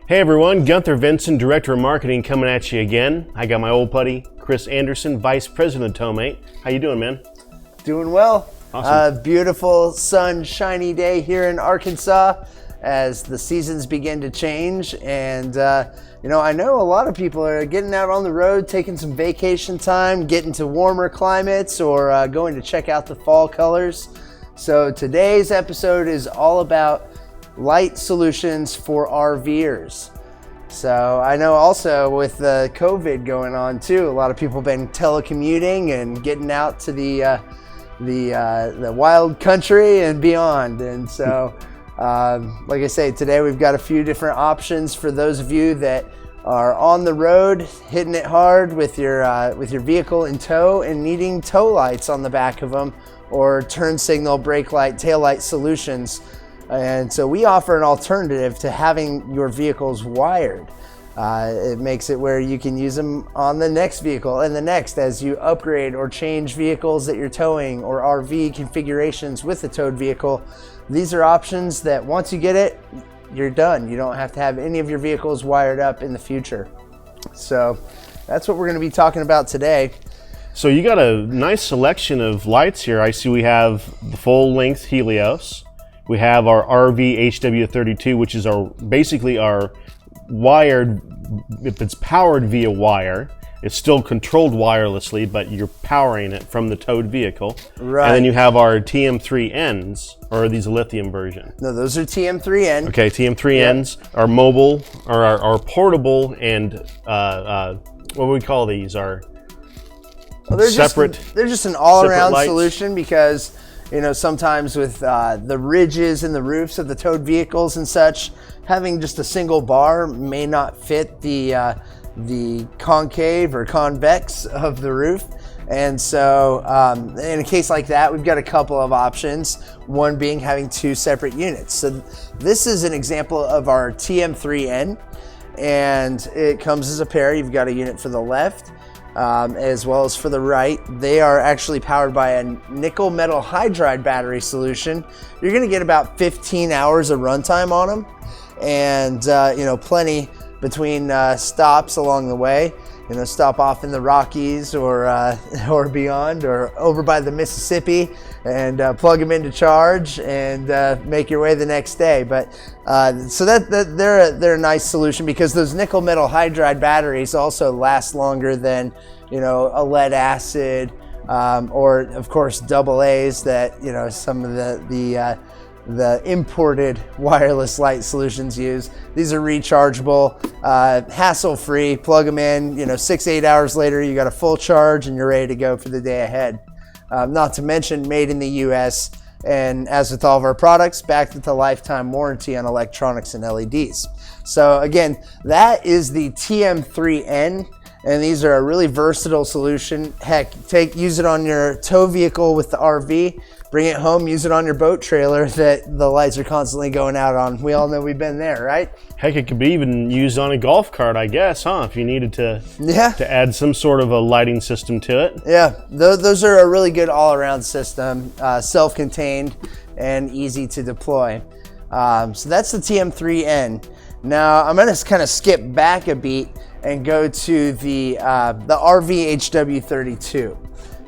Hey everyone, Gunther Vinson, Director of Marketing, coming at you again. I got my old buddy, Chris Anderson, Vice President of TowMate. How you doing, man? Doing well. Awesome. Beautiful, sunshiny day here in Arkansas as the seasons begin to change. And, I know a lot of people are getting out on the road, taking some vacation time, getting to warmer climates, or going to check out the fall colors. So today's episode is all about light solutions for RVers. So I know also with the COVID going on too, a lot of people have been telecommuting and getting out to the wild country and beyond. And so, like I say, today we've got a few different options for those of you that are on the road, hitting it hard with your vehicle in tow and needing tow lights on the back of them, or turn signal, brake light, tail light solutions. And so we offer an alternative to having your vehicles wired. It makes it where you can use them on the next vehicle and the next as you upgrade or change vehicles that you're towing, or RV configurations with the towed vehicle. These are options that once you get it, you're done. You don't have to have any of your vehicles wired up in the future. So that's what we're going to be talking about today. So you got a nice selection of lights here. I see we have the full length Helios. We have our RV HW32, which is basically our wired, if it's powered via wire, it's still controlled wirelessly, but you're powering it from the towed vehicle. Right. And then you have our TM3Ns, or are these a lithium version? No, those are TM3N. Okay, TM3Ns are mobile, or are portable, and what do we call these? They're just an all-around lights. solution, because sometimes with the ridges and the roofs of the towed vehicles and such, having just a single bar may not fit the concave or convex of the roof. And so in a case like that, we've got a couple of options, one being having two separate units. So this is an example of our TM3N, and it comes as a pair. You've got a unit for the left as well as for the right. They are actually powered by a nickel metal hydride battery solution. You're going to get about 15 hours of runtime on them, and plenty between stops along the way. Stop off in the Rockies or beyond, or over by the Mississippi, and plug them into charge and make your way the next day. But so that they're a nice solution, because those nickel metal hydride batteries also last longer than a lead acid, or of course AA's that some of the imported wireless light solutions use. These are rechargeable, hassle-free. Plug them in, 6-8 hours later, you got a full charge and you're ready to go for the day ahead. Not to mention made in the US, and as with all of our products, backed with a lifetime warranty on electronics and LEDs. So again, that is the TM3N, and these are a really versatile solution. Heck, use it on your tow vehicle with the RV, bring it home, use it on your boat trailer that the lights are constantly going out on. We all know we've been there, right? Heck, it could be even used on a golf cart, I guess, huh? If you needed to add some sort of a lighting system to it. Yeah, those are a really good all-around system, self-contained and easy to deploy. So that's the TM3N. Now I'm going to kind of skip back a beat and go to the RV HW32.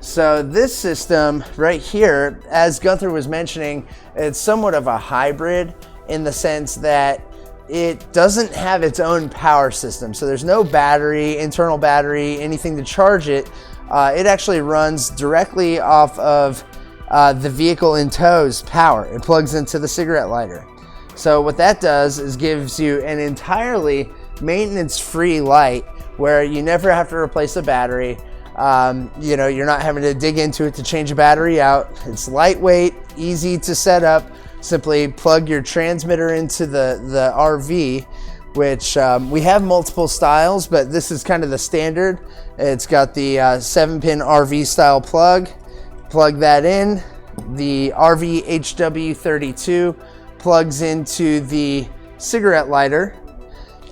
So this system right here, as Gunther was mentioning, it's somewhat of a hybrid in the sense that it doesn't have its own power system. So there's no battery, internal battery, anything to charge it. It actually runs directly off of the vehicle in tow's power. It plugs into the cigarette lighter. So what that does is gives you an entirely maintenance-free light where you never have to replace the battery. You're not having to dig into it to change a battery out. It's lightweight, easy to set up. Simply plug your transmitter into the RV, which we have multiple styles, but this is kind of the standard. It's got the 7-pin RV style plug. Plug that in. The RV HW32 plugs into the cigarette lighter,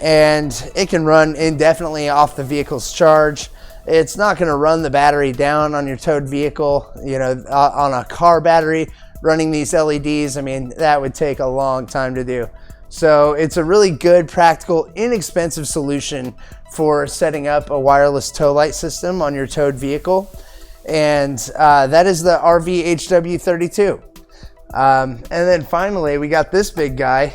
and it can run indefinitely off the vehicle's charge. It's not going to run the battery down on your towed vehicle, on a car battery. Running these LEDs, I mean, that would take a long time to do. So it's a really good, practical, inexpensive solution for setting up a wireless tow light system on your towed vehicle. And that is the RV HW32. And then finally, we got this big guy.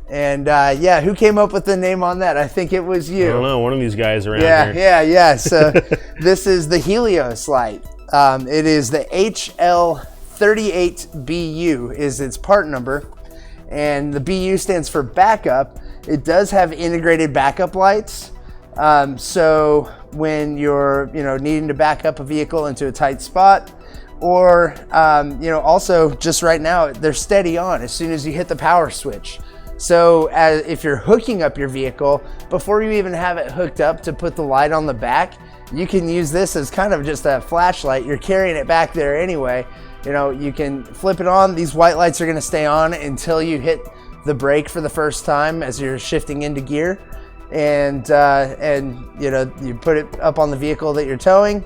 And yeah, who came up with the name on that? I think it was you. I don't know, one of these guys around here. Yeah. So this is the Helios light. It is the HL38BU is its part number. And the BU stands for backup. It does have integrated backup lights. So when you're, needing to back up a vehicle into a tight spot, or, also just right now, they're steady on as soon as you hit the power switch. So if you're hooking up your vehicle, before you even have it hooked up to put the light on the back, you can use this as kind of just a flashlight. You're carrying it back there anyway. You can flip it on. These white lights are going to stay on until you hit the brake for the first time as you're shifting into gear. And you put it up on the vehicle that you're towing.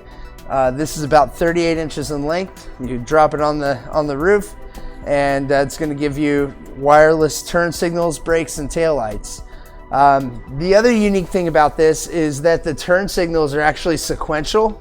This is about 38 inches in length. You drop it on the roof, and it's going to give you wireless turn signals, brakes, and taillights. The other unique thing about this is that the turn signals are actually sequential.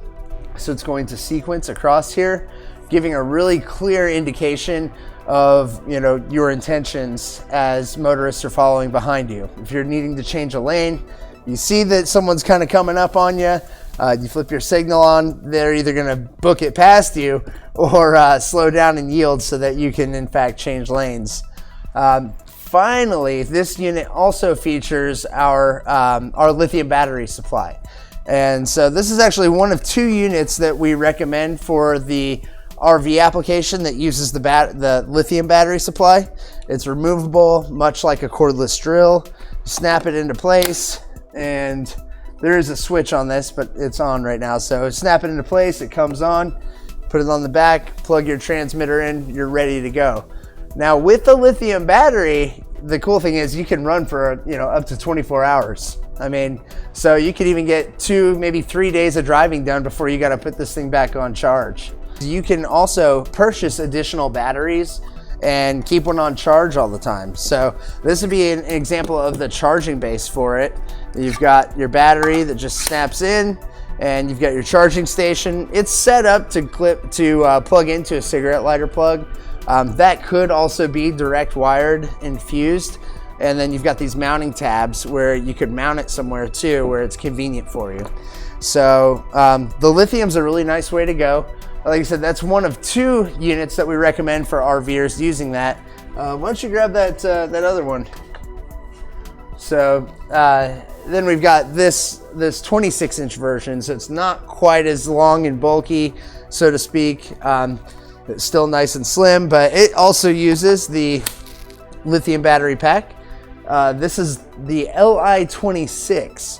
So it's going to sequence across here, giving a really clear indication of your intentions as motorists are following behind you. If you're needing to change a lane, you see that someone's kind of coming up on you, you flip your signal on, they're either going to book it past you or slow down and yield so that you can in fact change lanes. Finally, this unit also features our lithium battery supply. And so this is actually one of 2 units that we recommend for the RV application that uses the lithium battery supply. It's removable, much like a cordless drill. Snap it into place, and there is a switch on this, but it's on right now. So snap it into place, it comes on, put it on the back, plug your transmitter in, you're ready to go. Now with the lithium battery, the cool thing is you can run for up to 24 hours. So you could even get 2, maybe 3 days of driving done before you got to put this thing back on charge. You can also purchase additional batteries and keep one on charge all the time. So this would be an example of the charging base for it. You've got your battery that just snaps in, and you've got your charging station. It's set up to plug into a cigarette lighter plug. That could also be direct wired and fused. And then you've got these mounting tabs where you could mount it somewhere too, where it's convenient for you. So the lithium's a really nice way to go. Like I said, that's one of 2 units that we recommend for RVers using that. Why don't you grab that other one? So then we've got this 26-inch version, so it's not quite as long and bulky, so to speak. It's still nice and slim, but it also uses the lithium battery pack. This is the Li26.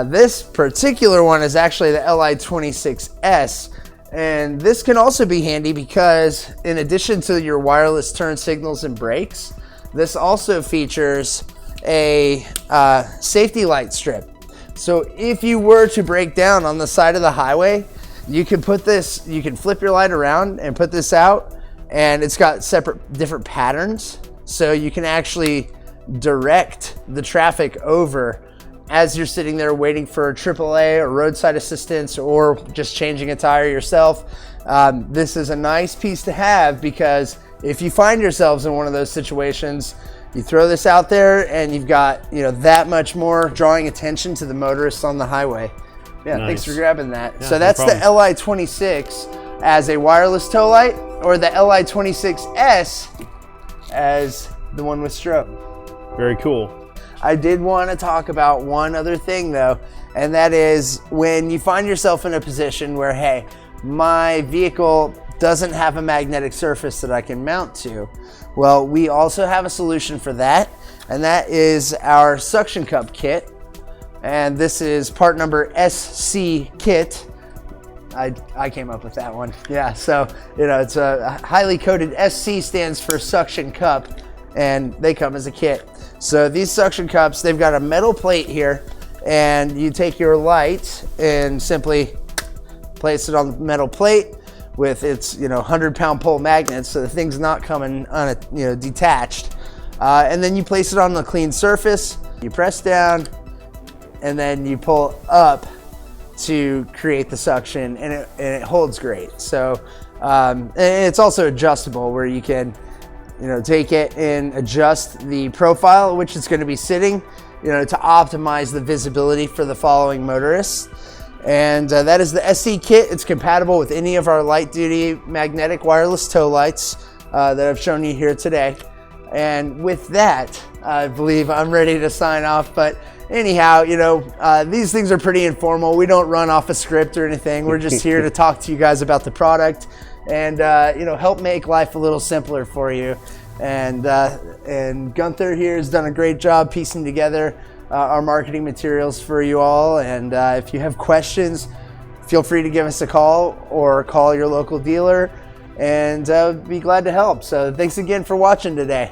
This particular one is actually the Li26S. And this can also be handy because in addition to your wireless turn signals and brakes, this also features a safety light strip. So if you were to break down on the side of the highway, you can flip your light around and put this out, and it's got different patterns. So you can actually direct the traffic over as you're sitting there waiting for AAA or roadside assistance or just changing a tire yourself. This is a nice piece to have because if you find yourselves in one of those situations, you throw this out there and you've got that much more drawing attention to the motorists on the highway. Yeah, nice. Thanks for grabbing that. Yeah, so that's the Li26 as a wireless tow light, or the Li26S as the one with strobe. Very cool. I did want to talk about one other thing though, and that is when you find yourself in a position where, hey, my vehicle doesn't have a magnetic surface that I can mount to. Well, we also have a solution for that, and that is our suction cup kit. And this is part number SC kit. I came up with that one. Yeah, so it's a highly coated. SC stands for suction cup, and they come as a kit. So these suction cups, they've got a metal plate here, and you take your light and simply place it on the metal plate with its 100-pound pole magnets, so the thing's not coming detached. And then you place it on the clean surface, you press down, and then you pull up to create the suction, and it holds great. So and it's also adjustable, where you can, you know, take it and adjust the profile at which it's going to be sitting, you know, to optimize the visibility for the following motorists. And that is the SC kit. It's compatible with any of our light duty magnetic wireless tow lights that I've shown you here today. And with that, I believe I'm ready to sign off. But anyhow, you know, these things are pretty informal. We don't run off a script or anything. We're just here to talk to you guys about the product and, you know, help make life a little simpler for you. And Gunther here has done a great job piecing together our marketing materials for you all. And if you have questions, feel free to give us a call or call your local dealer, and be glad to help. So thanks again for watching today.